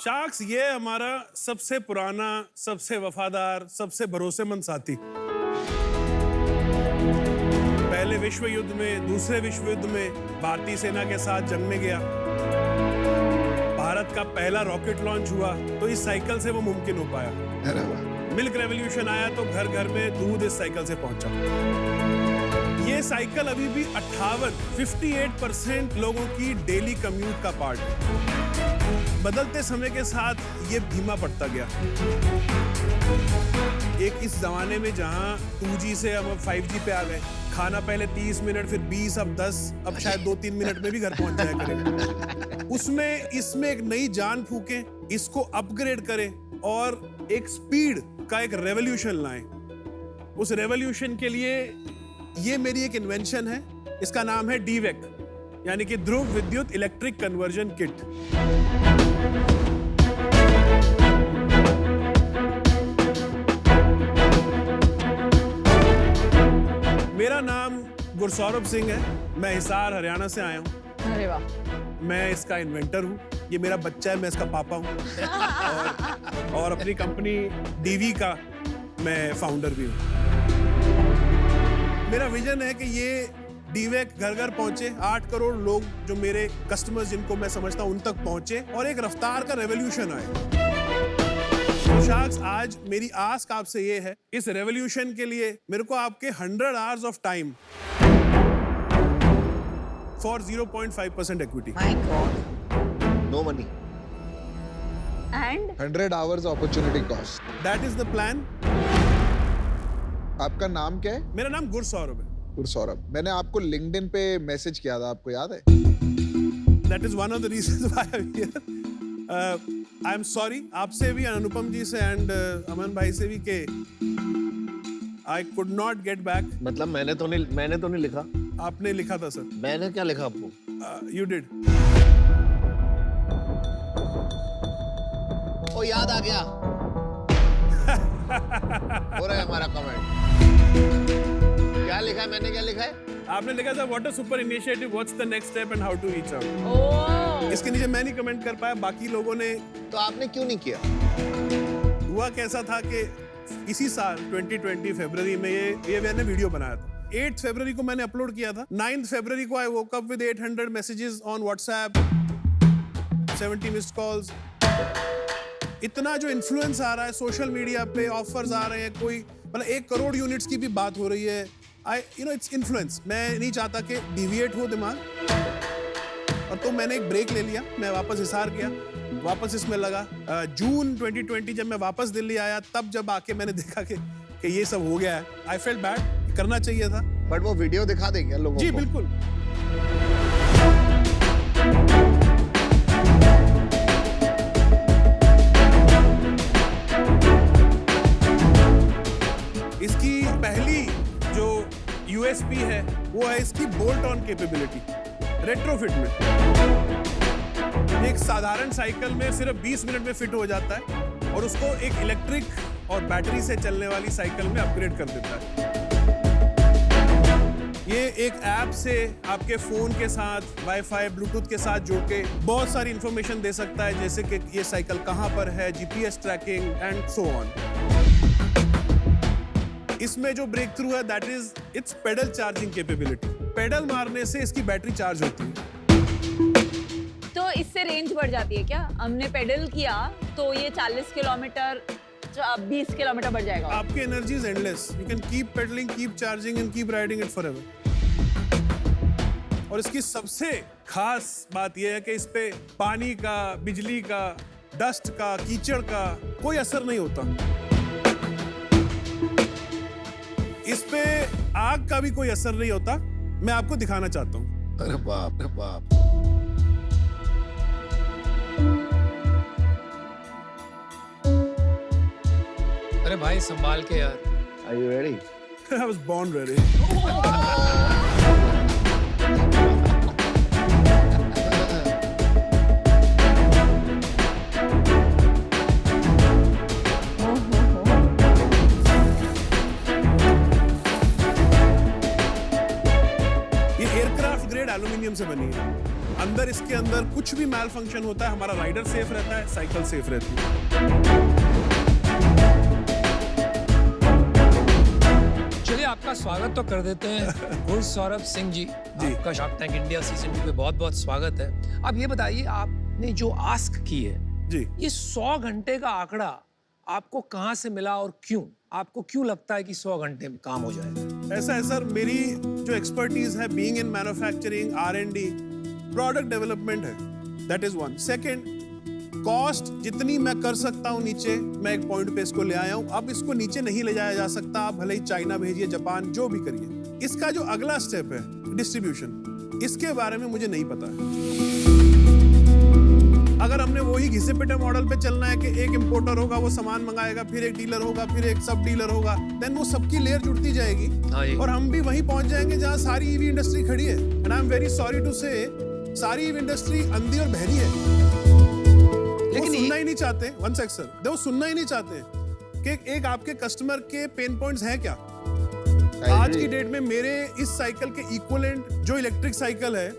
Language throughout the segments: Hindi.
शार्क्स ये हमारा सबसे पुराना, सबसे वफादार, सबसे भरोसेमंद साथी। पहले विश्व युद्ध में, दूसरे विश्व युद्ध में भारतीय सेना के साथ जंग में गया। भारत का पहला रॉकेट लॉन्च हुआ तो इस साइकिल से वो मुमकिन हो पाया। मिल्क रेवोल्यूशन आया तो घर घर में दूध इस साइकिल से पहुंचा। ये साइकिल अभी भी 58% लोगों की डेली कम्यूट का पार्ट है। बदलते समय के साथ ये धीमा पड़ता गया। एक इस जमाने में जहां 2G से हम 5G पे आ गए, खाना पहले 30 मिनट, फिर 20, अब 10, अब शायद 2-3 मिनट में भी घर पहुंच जाया करेगा। उसमें इसमें एक नई जान फूकें, इसको अपग्रेड करें और एक स्पीड का एक रेवोल्यूशन लाएं। उस रेवोल्यूशन के लिए ये मेरी एक इन्वेंशन है, इसका नाम है DVEC, यानी कि ध्रुव विद्युत इलेक्ट्रिक कन्वर्जन किट। मेरा नाम गुरसौरभ सिंह है, मैं हिसार हरियाणा से आया हूँ। अरे वाह। मैं इसका इन्वेंटर हूँ, ये मेरा बच्चा है, मैं इसका पापा हूँ। और अपनी कंपनी DV का मैं फाउंडर भी हूँ। मेरा विजन है कि ये DVEC घर घर पहुंचे, 8 करोड़ लोग जो मेरे कस्टमर्स जिनको मैं समझता हूं उन तक पहुंचे और एक रफ्तार का रेवोल्यूशन आए। तो शार्क्स, आज मेरी आस्क आपसे ये है, इस रेवोल्यूशन के लिए मेरे को आपके 100 hours of time for 0.5% equity. My God. No money. And 100 hours opportunity cost. That is the plan. आपका नाम क्या है? मेरा नाम गुरसौरभ है। गुरसौरभ। मैंने आपको लिंक्डइन पे मैसेज किया था, आपको याद है? That is one of the reasons why I'm here. I am sorry, आपसे भी, अनुपम जी से एंड अमन भाई से भी, के I could not get back. मतलब मैंने तो नहीं लिखा। आपने लिखा था सर। मैंने क्या लिखा आपको? You did. ओ याद आ गया। हो रहा है हमारा कमेंट। क्या लिखा है? मैंने क्या लिखा है? आपने लिखा था what a super initiative, what's the next step and how to reach out. Oh, इसके नीचे मैं नहीं कमेंट कर पाया, बाकी लोगों ने। तो आपने क्यों नहीं किया? हुआ कैसा था कि इसी साल 2020 फरवरी में ये मैंने वीडियो बनाया था। 8 फरवरी को मैंने अपलोड किया था। 9 फरवरी को I woke up with 800 messages on WhatsApp, 70 missed calls. इतना जो इन्फ्लुएंस आ रहा है सोशल मीडिया पे, ऑफर्स आ रहे हैं, कोई मतलब 1 करोड़ यूनिट्स की भी बात हो रही है। Its influence. मैं नहीं चाहता कि डिविएट हो दिमाग, और तो मैंने एक ब्रेक ले लिया। मैं वापस हिसार गया, वापस इसमें लगा। जून 2020 जब मैं वापस दिल्ली आया, तब जब आके मैंने देखा कि ये सब हो गया है, आई फेल्ट बैड, करना चाहिए था। बट वो वीडियो दिखा देंगे लोगों को। जी बिल्कुल। इसकी पहली जो USP है वो है इसकी बोल्ट ऑन कैपेबिलिटी। रेट्रोफिट में एक साधारण साइकिल में सिर्फ 20 मिनट में फिट हो जाता है और उसको एक इलेक्ट्रिक और बैटरी से चलने वाली साइकिल में अपग्रेड कर देता है। ये एक ऐप से आपके फोन के साथ वाईफाई, ब्लूटूथ के साथ जोड़ के बहुत सारी इंफॉर्मेशन दे सकता है, जैसे कि ये साइकिल कहां पर है, GPS tracking and so on. इसमें जो ब्रेक थ्रू है that is its pedal charging capability. Pedal मारने से इसकी बैटरी चार्ज होती है। तो इससे रेंज बढ़ जाती है क्या? हमने पेडल किया तो ये 40 किलोमीटर 20 किलोमीटर बढ़ जाएगा। आपकी energy is endless. You can keep pedalling, keep charging and keep riding it forever. और इसकी सबसे खास बात यह है कि इस पे पानी का, बिजली का, डस्ट का, कीचड़ का कोई असर नहीं होता। इस पे आग का भी कोई असर नहीं होता। मैं आपको दिखाना चाहता हूँ। अरे बाप रे बाप। अरे भाई संभाल के यार। Are you ready? I was born ready. Grade aluminium से बनी है। अंदर इसके अंदर कुछ भी मैल फंक्शन होता है, हमारा राइडर सेफ रहता है, साइकिल सेफ रहती है। चलिए आपका स्वागत तो कर देते हैं गुरु सौरभ सिंह जी। आपका शार्क टैंक इंडिया सीजन 2 पे बहुत बहुत स्वागत है। अब ये बताइए, आपने जो आस्क की है जी, ये 100 घंटे का आंकड़ा आपको कहाँ से मिला और क्यों? आपको क्यों लगता है कि 100 घंटे में काम हो जाएगा? ऐसा है सर, मेरी जो एक्सपर्टीज है being in manufacturing, R&D, product development है, that is one. Second, cost जितनी मैं कर सकता हूँ नीचे, मैं एक पॉइंट पे इसको ले आया हूँ। अब इसको नीचे नहीं ले जाया जा सकता, आप भले ही चाइना भेजिए, जापान, जो भी करिए। इसका जो अगला स्टेप है डिस्ट्रीब्यूशन, इसके बारे में मुझे नहीं पता है। अगर हमने वही घिसे पिटे मॉडल पे चलना है कि एक इंपोर्टर होगा, वो सामान मंगाएगा, फिर एक डीलर होगा, फिर एक सब डीलर होगा, देन वो सबकी लेयर जुड़ती जाएगी और हम भी वहीं पहुंच जाएंगे जहां सारी ईवी इंडस्ट्री खड़ी है। And I am very sorry to say, सारी ईवी इंडस्ट्री अंधी और बहरी है। लेकिन सुनना ही नहीं चाहते, वन सेक सर, वो सुनना ही नहीं चाहते कि एक आपके कस्टमर के पेन पॉइंट्स हैं क्या। आज की डेट में मेरे इस साइकिल के इक्विवेलेंट जो इलेक्ट्रिक साइकिल है,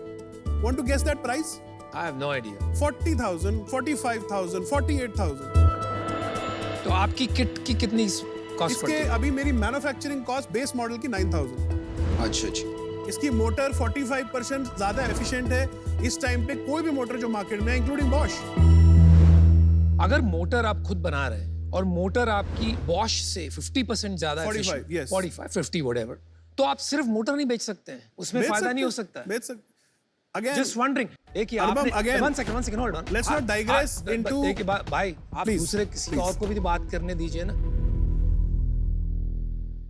want to guess that price? I have no idea. 40,000, 45,000, 48,000। तो आपकी किट की कितनी कॉस्ट इसके पड़ती है? अभी मेरी मैन्युफैक्चरिंग कॉस्ट बेस मॉडल की 9,000। अच्छा अच्छा। इसकी मोटर 45% ज्यादा एफिशिएंट है इस टाइम पे कोई भी मोटर जो मार्केट में है, इंक्लूडिंग बॉश। अगर मोटर आप खुद बना रहे हैं और मोटर आपकी बॉश से 50% ज्यादा 45, yes. 45, 50 whatever, तो आप सिर्फ मोटर नहीं बेच सकते हैं, उसमें फायदा नहीं हो सकता है। बेच सकते। Again, Just wondering, एक ही Anupam, आपने again, one second, hold on. let's not digress into- एक भाई, आप Please, दूसरे किसी please. और को भी बात करने दीजिए ना।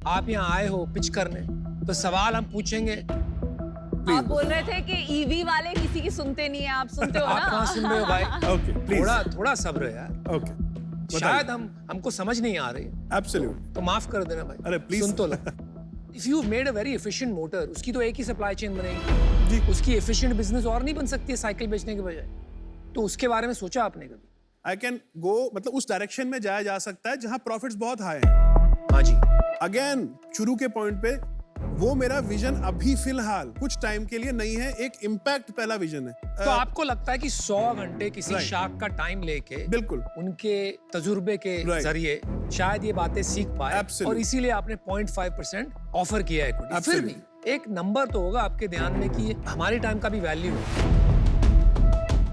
आप यहाँ आए हो पिच करने, तो सवाल हम पूछेंगे। आप बोल रहे थे कि ईवी वाले किसी की सुनते नहीं है, आप सुनते हो ना? आप कहाँ सुन रहे हो भाई? Okay, please. थोड़ा सब्र है यार। Okay. शायद हमको समझ नहीं आ रही है, Absolute. तो माफ कर देना भाई। अरे, please. सुन तो लो। If you made a very efficient motor, उसकी तो एक ही सप्लाई चेन बनेगी। जी। उसकी efficient बिजनेस और नहीं बन सकती है साइकिल बेचने के बजाय। तो उसके बारे में सोचा आपने कभी? I can go, मतलब उस डायरेक्शन में जाया जा सकता है जहां प्रॉफिट्स बहुत हाई हैं। हाँ जी। अगेन शुरू के पॉइंट पे, वो मेरा विजन अभी फिलहाल कुछ टाइम के लिए नहीं है, एक इम्पैक्ट पहला विजन है। तो आपको लगता है कि 100 घंटे किसी Right. शार्क का टाइम लेके बिल्कुल उनके तजुर्बे के Right. जरिए शायद ये बातें सीख पाए Absolutely. और इसीलिए आपने 0.5% ऑफर किया है equity। फिर Absolutely. भी एक नंबर तो होगा आपके ध्यान में कि हमारे टाइम का भी वैल्यू है।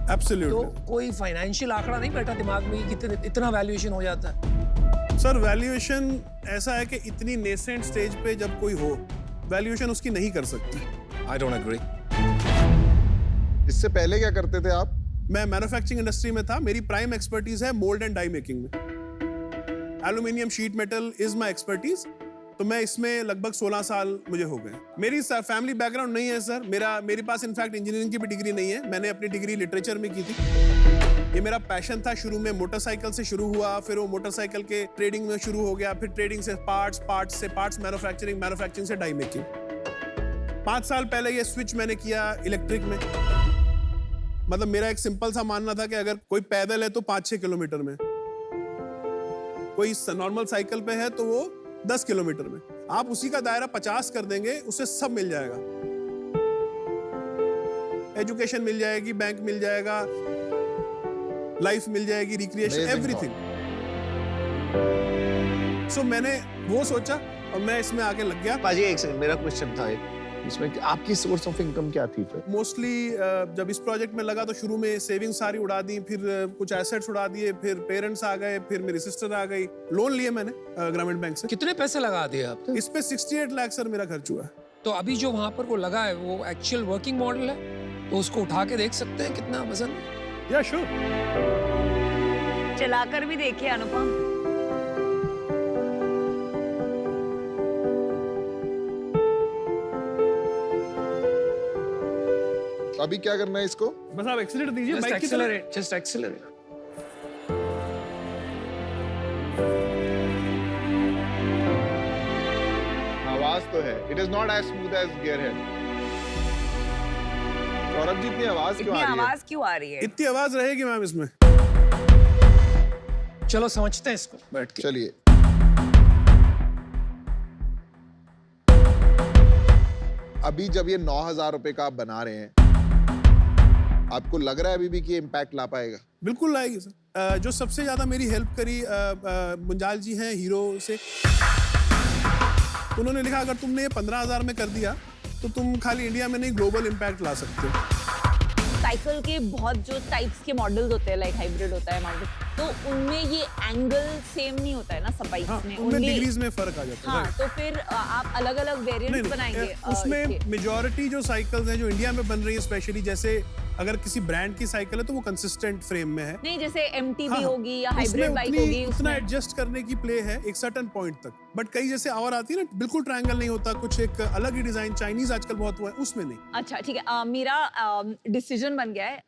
तो एब्सोल्युटली कोई फाइनेंशियल आंकड़ा नहीं बैठा दिमाग में कि इतना वैल्यूएशन हो जाता है? सर, वैल्यूएशन ऐसा है कि इतनी नेसेंट स्टेज पे जब कोई हो, वैल्यूएशन उसकी नहीं कर सकती। I don't agree. इससे पहले क्या करते थे आप? मैं मैन्युफैक्चरिंग इंडस्ट्री में था, मेरी प्राइम एक्सपर्टीज है मोल्ड एंड डाई मेकिंग में। Aluminium sheet metal is my expertise, तो मैं इसमें लगभग 16 साल मुझे हो गए। मेरी फैमिली बैकग्राउंड नहीं है सर, मेरे पास इनफैक्ट इंजीनियरिंग की भी डिग्री नहीं है, मैंने अपनी डिग्री लिटरेचर में की थी। ये मेरा पैशन था, शुरू में मोटरसाइकिल से शुरू हुआ, फिर वो मोटरसाइकिल के ट्रेडिंग में शुरू हो गया, फिर ट्रेडिंग से पार्ट्स मैन्युफैक्चरिंग से डाई मेकिंग। 5 साल पहले ये स्विच मैंने किया इलेक्ट्रिक में। मतलब मेरा एक सिंपल सा मानना था कि अगर कोई पैदल है तो 5-6 किलोमीटर में, कोई नॉर्मल साइकिल पे है तो वो 10 किलोमीटर में। आप उसी का दायरा 50 कर देंगे, उससे सब मिल जाएगा। एजुकेशन मिल जाएगी, बैंक मिल जाएगा, लाइफ मिल जाएगी, रिक्रिएशन, एवरीथिंग। सो मैंने वो सोचा और मैं इसमें आके लग गया। पाजी एक सेकंड, मेरा क्वेश्चन था इसमें कि आपकी सोर्स ऑफ इनकम क्या थी फिर? मोस्टली जब इस प्रोजेक्ट में लगा तो शुरू में सेविंग्स सारी उड़ा दी, फिर कुछ एसेट्स उड़ा दिए, फिर पेरेंट्स आ गए, फिर मेरी सिस्टर आ गई। लोन लिए मैंने ग्रामीण बैंक से। कितने पैसे लगा दिए आपने? इस पे 68 लाख सर मेरा खर्च हुआ। तो अभी जो वहां पर वो लगा है वो एक्चुअल वर्किंग मॉडल है, तो उसको उठा के देख सकते हैं कितना वजन है। या श्योर, चलाकर भी देखिए अनुपम। अभी क्या करना है इसको? बस आप एक्सीलरेट दीजिए जस्ट बाइक की तरह। Accelerate, just accelerate. आवाज तो है, it is not as smooth as gear head. Saurabh ji, इतनी आवाज क्यों इतनी आ रही है? आवाज क्यों आ रही है? इतनी आवाज रहेगी मैम इसमें? चलो समझते हैं इसको बैठ के। चलिए, अभी जब ये 9,000 रुपए का आप बना रहे हैं, आपको लग रहा है अभी भी कि इम्पैक्ट ला पाएगा? बिल्कुल लाएगी सर। जो सबसे ज्यादा मेरी हेल्प करी मुंजाल जी हैं हीरो से। उन्होंने लिखा अगर तुमने ये 15,000 में कर दिया तो तुम खाली इंडिया में नहीं ग्लोबल इम्पैक्ट ला सकते हो। साइकिल के बहुत जो टाइप्स के मॉडल्स होते हैं, लाइक हाइब्रिड होता है, माउंटेन, तो उनमें ये एंगल सेम नहीं होता है ना सब बाइक्स हाँ, में। उनमें डिग्रीज में फर्क आ जाता है। हाँ, तो फिर आप अलग अलग वेरिएंट्स बनाएंगे उसमें मेजॉरिटी जो साइकिल्स हैं जो इंडिया में बन रही है, स्पेशली जैसे अगर किसी ब्रांड की साइकिल है तो वो कंसिस्टेंट फ्रेम में है। नहीं, जैसे MTB हाँ, होगी या उसमें हाइब्रिड बाइक होगी, उतना उसमें एडजस्ट करने की प्ले है एक सर्टेन पॉइंट तक। बट कई जैसे और आती है ना, बिल्कुल ट्रायंगल नहीं होता, कुछ एक अलग ही डिजाइन, चाइनीज आजकल बहुत हुआ है, उसमें नहीं। अच्छा ठीक है, मेरा डिसीजन बन गया है।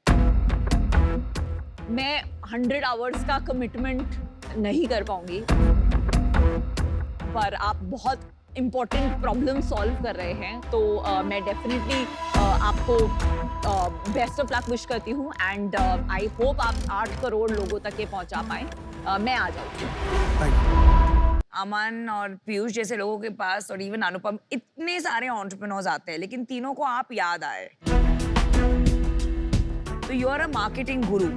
मैं 100 आवर्स का कमिटमेंट नहीं कर पाऊंगी, पर आप बहुत इंपॉर्टेंट प्रॉब्लम सॉल्व कर रहे हैं, तो मैं डेफिनेटली आपको बेस्ट ऑफ लक विश करती हूँ, एंड आई होप आप 8 करोड़ लोगों तक ये पहुंचा पाए। मैं आ जाऊँगी। अमन और पीयूष जैसे लोगों के पास, और इवन अनुपम, इतने सारे एंटरप्रेन्योर्स आते हैं, लेकिन तीनों को आप याद आए। तो you are a marketing guru,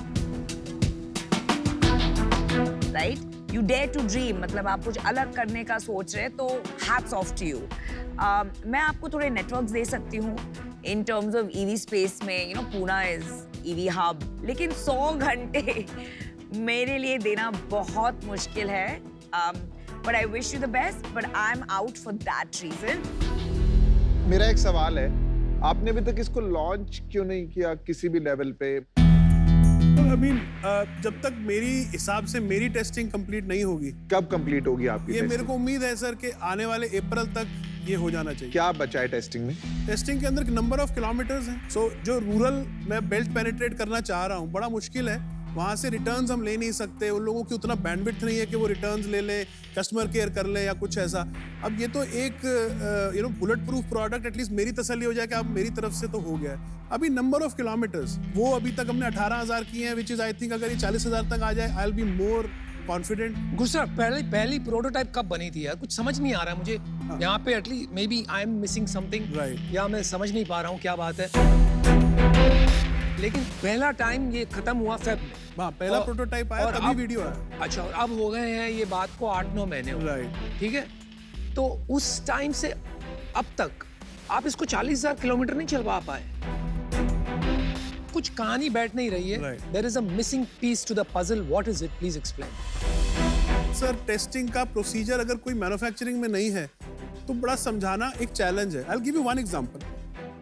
right? You dare to dream, मतलब आप कुछ अलग करने का सोच रहे हैं, तो हैट्स ऑफ टू यू। मैं आपको थोड़े नेटवर्क्स दे सकती हूँ in terms of EV space में। You know, Poona is EV hub, लेकिन 100 घंटे मेरे लिए देना बहुत मुश्किल है। But I wish you the best, but I'm out for that reason. मेरा एक सवाल है, आपने अभी तक इसको लॉन्च क्यों नहीं किया किसी भी लेवल पे? जब तक मेरी हिसाब से मेरी टेस्टिंग कंप्लीट नहीं होगी। कब कंप्लीट होगी आपकी ये testing? मेरे को उम्मीद है सर कि आने वाले अप्रैल तक ये हो जाना चाहिए। क्या बचा है टेस्टिंग में? टेस्टिंग के अंदर नंबर ऑफ किलोमीटर्स हैं। सो जो रूरल मैं बेल्ट पेनिट्रेट करना चाह रहा हूँ, बड़ा मुश्किल है। वहाँ से रिटर्न्स हम ले नहीं सकते, उन लोगों की उतना बैंडविड्थ नहीं है कि वो रिटर्न्स ले ले, कस्टमर केयर कर ले या कुछ ऐसा। अब ये तो एक बुलेट प्रूफ प्रोडक्ट, एटलीस्ट मेरी तसल्ली हो जाए कि अब मेरी तरफ से तो हो गया है। अभी नंबर ऑफ किलोमीटर्स वो अभी तक हमने 18,000 किए हैं, विच इज आई थिंक अगर ये 40,000 तक आ जाए, I will be more confident. गुस्सा, पहली प्रोटोटाइप कब बनी थी यार? कुछ समझ नहीं आ रहा है मुझे। यहाँ पे at least maybe I am missing something, या मैं समझ नहीं पा रहा हूँ क्या बात है। लेकिन पहला टाइम ये खत्म हुआ फेब में। हाँ, पहला प्रोटोटाइप आया, तभी वीडियो आया। अच्छा, और अब हो गए हैं ये बात को 8-9 महीने हो गए। राइट, ठीक है, तो उस टाइम से अब तक आप इसको 40,000 किलोमीटर नहीं चलवा पाए। कुछ कहानी बैठ नहीं रही है। There is a missing piece to the puzzle. What is it? Please explain. Sir, testing का प्रोसीजर अगर कोई मैन्युफैक्चरिंग में नहीं है तो बड़ा समझाना एक चैलेंज है। I will give you one example.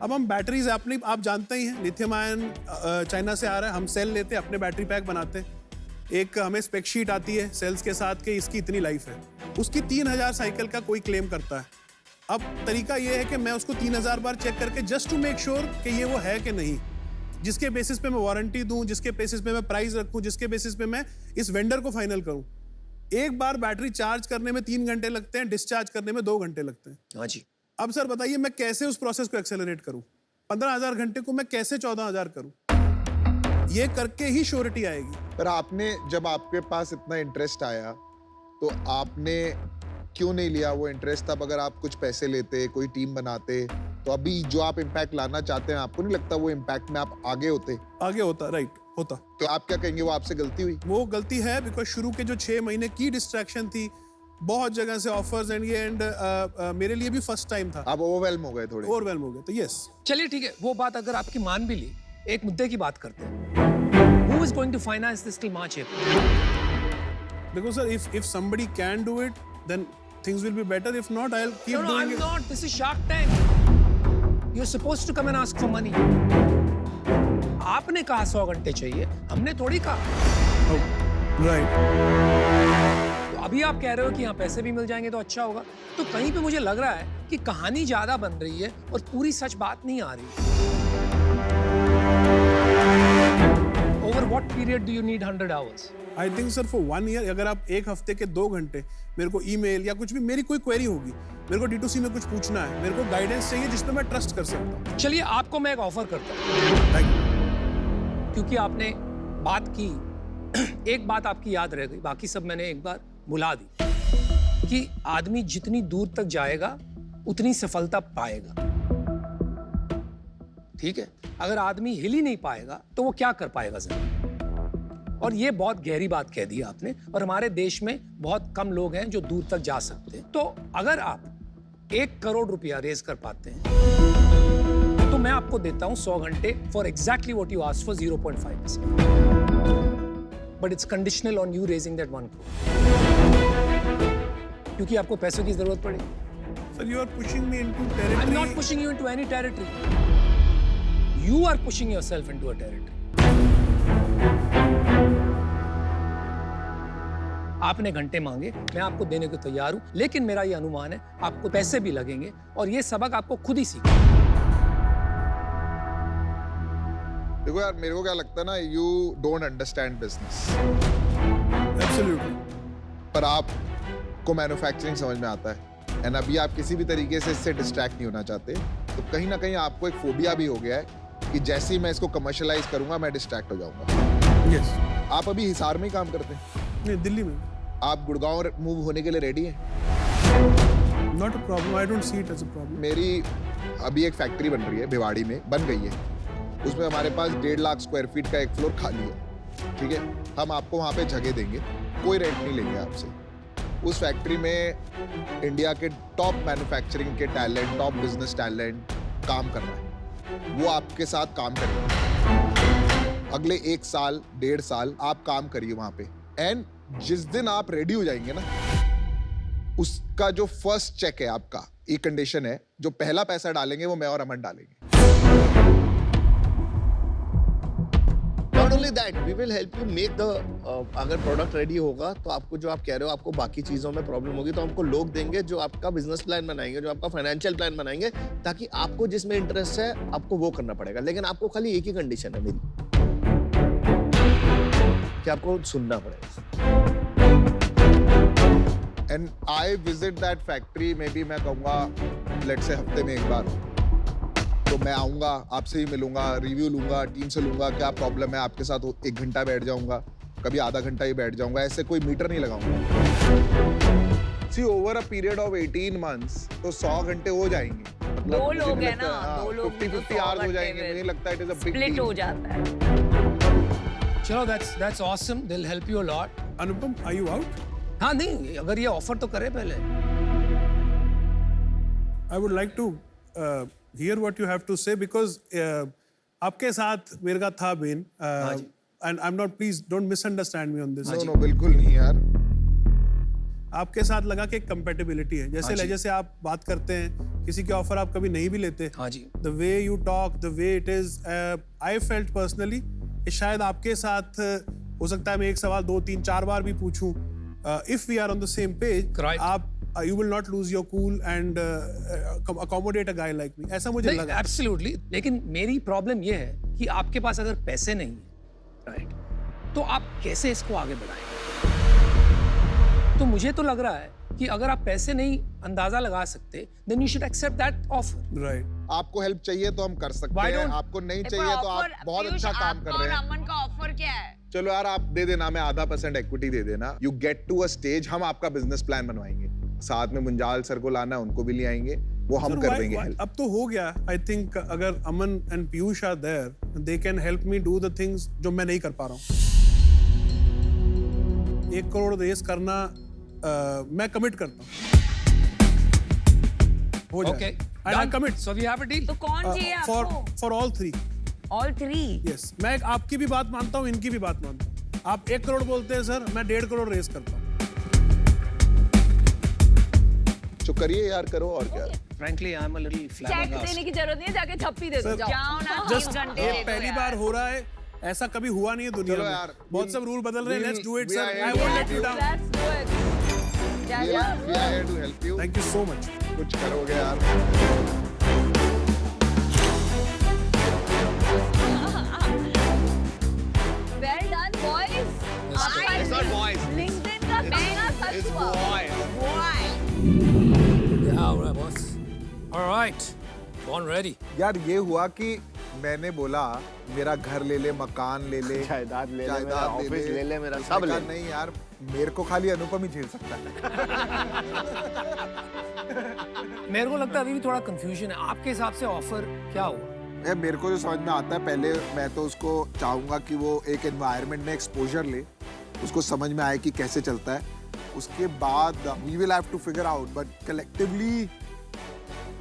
अब हम बैटरीज, आप जानते ही हैं, लिथियम आयन चाइना से आ रहा है, हम सेल लेते हैं, अपने बैटरी पैक बनाते हैं। एक हमें स्पेक शीट आती है सेल्स के साथ कि इसकी इतनी लाइफ है, उसकी 3,000 साइकिल का कोई क्लेम करता है। अब तरीका ये है कि मैं उसको 3,000 बार चेक करके जस्ट टू मेक श्योर कि ये वो है कि नहीं, जिसके बेसिस पे मैं वारंटी दूं, जिसके बेसिस पे मैं प्राइस रखूं, जिसके बेसिस पे मैं इस वेंडर को फाइनल करूं। एक बार बैटरी चार्ज करने में 3 घंटे लगते हैं, डिस्चार्ज करने में 2 घंटे लगते हैं। हाँ जी। अब सर बताइए, मैं कैसे उस प्रोसेस को एक्सेलरेट करूं? 15,000 घंटे को मैं कैसे 14,000 करूं? ये करके ही श्योरिटी आएगी। पर आपने, जब आपके पास इतना इंटरेस्ट आया तो आपने क्यों नहीं लिया वो इंटरेस्ट? तब अगर आप कुछ पैसे लेते, कोई टीम बनाते, तो अभी जो आप इम्पैक्ट लाना चाहते हैं, आपको नहीं लगता वो इम्पैक्ट में आप आगे होते? आगे होता, राइट, होता। तो आप क्या कहेंगे, वो आपसे गलती हुई? वो गलती है, बिकॉज शुरू के जो 6 महीने की डिस्ट्रैक्शन थी, बहुत जगह से ऑफर्स एंड ये, एंड मेरे लिए भी फर्स्ट टाइम था। आप ओवरवेल्म हो गए थोड़े? ओवरवेल्म हो गए, तो यस। चलिए ठीक है, वो बात अगर आपकी मान भी ली, एक मुद्दे की बात करते हैं। Who is going to finance this till March, April? Because sir, if somebody can do it, then things will be better. If not, I'll keep No, doing I'm it. not. This is Shark Tank. You're supposed to come and ask for money. आपने कहा 100 घंटे चाहिए, हमने थोड़ी कहा। Oh, right. तो अभी आप कह रहे हो कि यहाँ पैसे भी मिल जाएंगे तो अच्छा होगा, तो कहीं पे मुझे लग रहा है कि कहानी ज्यादा बन रही है और पूरी सच बात नहीं आ रही। Over what period do you need 100 hours? I think sir for 1 year, अगर आप 1 हफ्ते के 2 घंटे मेरे को ईमेल या कुछ भी, मेरी कोई क्वेरी होगी, मेरे को D2C में कुछ पूछना है, मेरे को गाइडेंस चाहिए जिसमें मैं ट्रस्ट कर सकता हूँ। चलिए आपको मैं एक ऑफर करता हूँ। Thank you. क्योंकि आपने बात की, एक बात आपकी याद रह गई, बाकी सब मैंने एक बार भुला दी कि आदमी जितनी दूर तक जाएगा उतनी सफलता पाएगा। ठीक है? अगर आदमी हिल ही नहीं पाएगा तो वो क्या कर पाएगा जमीन? और ये बहुत गहरी बात कह दी आपने, और हमारे देश में बहुत कम लोग हैं जो दूर तक जा सकते हैं। तो अगर आप 1 करोड़ रुपया रेज कर पाते हैं तो मैं आपको देता हूं 100 घंटे for exactly what you asked for 0.5%, but it's conditional on you raising that 1 crore, क्योंकि आपको पैसों की जरूरत पड़ेगी। Sir, you are pushing me into I'm territory. not pushing you into any territory. You are pushing yourself into a territory. आपने घंटे मांगे, मैं आपको देने को तैयार हूं, लेकिन मेरा ये अनुमान है आपको पैसे भी लगेंगे और ये सबक आपको खुद ही सीखना। देखो यार, मेरे को क्या लगता है ना, you don't understand business, Absolutely. पर आपको मैन्युफैक्चरिंग समझ में आता है, एंड अभी आप किसी भी तरीके से इससे डिस्ट्रैक्ट नहीं होना चाहते, तो कहीं ना कहीं आपको एक फोबिया भी हो गया है कि जैसे ही मैं इसको कमर्शियलाइज करूंगा मैं डिस्ट्रैक्ट हो जाऊंगा। Yes. आप अभी हिसार में ही काम करते हैं, नहीं, दिल्ली में। आप गुड़गांव मूव होने के लिए रेडी हैं? Not a problem. I don't see it as a problem. मेरी अभी एक फैक्ट्री बन रही है भिवाड़ी में, बन गई है, उसमें हमारे पास 1.5 लाख स्क्वायर फीट का एक फ्लोर खाली है, ठीक है? हम आपको वहाँ पे जगह देंगे, कोई रेंट नहीं लेंगे आपसे। उस फैक्ट्री में इंडिया के टॉप मैन्युफैक्चरिंग के टैलेंट, टॉप बिजनेस टैलेंट काम कर रहा है, वो आपके साथ काम करेंगे। अगले 1 साल 1.5 साल आप काम करिए वहाँ पे, एंड जिस दिन आप रेडी हो जाएंगे ना, उसका जो फर्स्ट चेक है आपका, एक कंडीशन है, जो पहला पैसा डालेंगे वो मैं और अमन डालेंगे। Not only that, we will help you make the अगर प्रोडक्ट रेडी होगा तो आपको जो आप कह रहे हो आपको बाकी चीजों में प्रॉब्लम होगी, तो हमको लोग देंगे जो आपका बिजनेस प्लान बनाएंगे, जो आपका फाइनेंशियल प्लान बनाएंगे, ताकि आपको जिसमें इंटरेस्ट है आपको वो करना पड़ेगा। लेकिन आपको खाली एक ही कंडीशन है मेरी, कि आपको सुनना पड़ेगा। And I visit that factory, may be मैं कहूँगा लेट्स से हफ्ते में 1 बार, तो मैं आऊँगा, आपसे ही मिलूंगा, रिव्यू लूंगा, टीम से लूंगा क्या प्रॉब्लम है, आपके साथ 1 घंटा बैठ जाऊंगा, कभी आधा घंटा ही बैठ जाऊंगा, ऐसे कोई मीटर नहीं लगाऊंगा। See over a period of 18 months तो 100 घंटे हो जाएंगे, मतलब दो मुझे लोग नहीं हैं लगता- ना, हाँ, दो लोग 50 आवर्स हो जाएंगे, मुझे नहीं लगता it is a big split हो जाता है। चलो, that's awesome. They'll help you a lot. Anupam, are you out? हाँ, नहीं, अगर ये ऑफर तो करे पहले। I would like to hear what you have to say because आपके साथ मेरे का था Ben, and I'm not, please don't misunderstand me on this. No बिल्कुल नहीं यार। आपके साथ लगा कि कंपेटिबिलिटी है, जैसे लहजे से आप बात करते हैं, किसी के ऑफर आप कभी नहीं भी लेते। हाँ जी। The way you talk, the way it is, I felt personally कि शायद आपके साथ हो सकता है मैं एक सवाल 2, 3, 4 बार भी पूछूं, if we are on the same page, Right. आप you will not lose your cool and accommodate a guy like me, ऐसा मुझे लगा। एब्सोल्युटली, लेकिन मेरी प्रॉब्लम ये है कि आपके पास अगर पैसे नहीं है, राइट, तो आप कैसे इसको आगे बढ़ाएंगे? तो मुझे तो लग रहा है कि अगर आप पैसे नहीं अंदाजा लगा सकते, then you should accept that offer. Right. आपको हेल्प चाहिए तो हम कर सकते Why हैं, don't- आपको नहीं चाहिए तो आप बहुत अच्छा काम कर रहे हैं। अमन का ऑफर क्या है? चलो यार, आप दे देना, मैं 0.5% इक्विटी दे देना, you get to a stage, हम आपका बिजनेस प्लान बनवाएंगे, साथ में मुंजाल सर को लाना, उनको भी ले आएंगे, वो हम Sir, कर why- देंगे why- help। अब तो हो गया, आई थिंक अगर Aman and Piyush are there, they can help me do the things जो मैं नहीं कर पा रहा हूँ। 1 करोड़ रेस करना मैं कमिट करता हूँ, हो जाए। Okay. And I commit. So we have a deal. तो कौन चाहिए आपको? for all 3. All 3? Yes. मैं आपकी भी बात मानता हूँ, इनकी भी बात मानता हूँ। आप 1 करोड़ बोलते हैं सर, मैं 1.5 करोड़ रेस करता हूँ। तो करिए यार, करो और क्या। Frankly, I'm a little check flabbergasted. देने की जरूरत नहीं है, जाके झप्पी दे दो, Sir, जाओ। जाओ ना, 3 Just घंटे ये दे दो पहली यार। बार हो रहा है, ऐसा कभी हुआ नहीं है दुनिया चलो में। यार, बहुत सब रूल बदल रहे हैं, let's do it sir, I won't let you down. Let's do it. जा, We जा। are here to help you। Thank you so much. कुछ करोगे यार। Well done, boys. आपका It's not boys. LinkedIn का सपना सच It's हुआ। boys. Yeah, all right, boss. All right. Born ready. यार ये हुआ कि मैंने बोला मेरा घर ले ले, मकान ले ले, जायदाद ले ले, जायदाद मेरा ऑफिस ले ले, मेरा उसने सब कहा, ले ले। नहीं यार, मेरे को खाली अनुपम ही झेल सकता है। मेरे को लगता है अभी भी थोड़ा कंफ्यूजन है। आपके हिसाब से ऑफर क्या हुआ? है मेरे को जो समझ में आता है, पहले मैं तो उसको चाहूँगा कि वो एक एनवायरनमेंट में एक्सपोजर ले, उसको समझ में आए कि कैसे चलता है. उसके बाद we will have to figure out, but collectively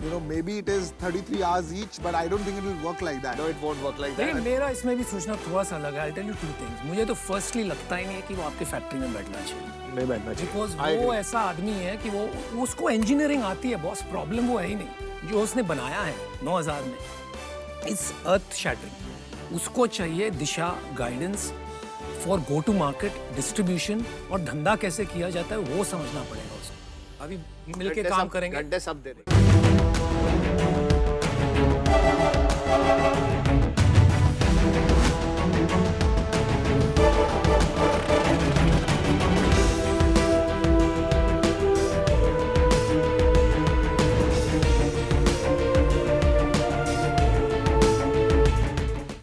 you know, maybe it is 33 hours each, but I don't think it will work like that. No, it won't work like that. लेकिन मेरा इसमें भी सोचना थोड़ा सा अलग है. I'll tell you two things. मुझे तो फर्स्टली लगता ही नहीं है कि वो आपके फैक्ट्री में बैठना चाहिए. नहीं बैठना चाहिए. बिकॉज I वो agree. ऐसा आदमी है कि वो उसको इंजीनियरिंग आती है बॉस. प्रॉब्लम वो है ही नहीं. जो उसने बनाया है 9000 में इज अर्थ शैटरिंग. उसको चाहिए दिशा, guidance for go to market, distribution और धंधा कैसे किया जाता है वो समझना पड़ेगा उसको. अभी मिलके काम करेंगे. घंटे सब दे रहे.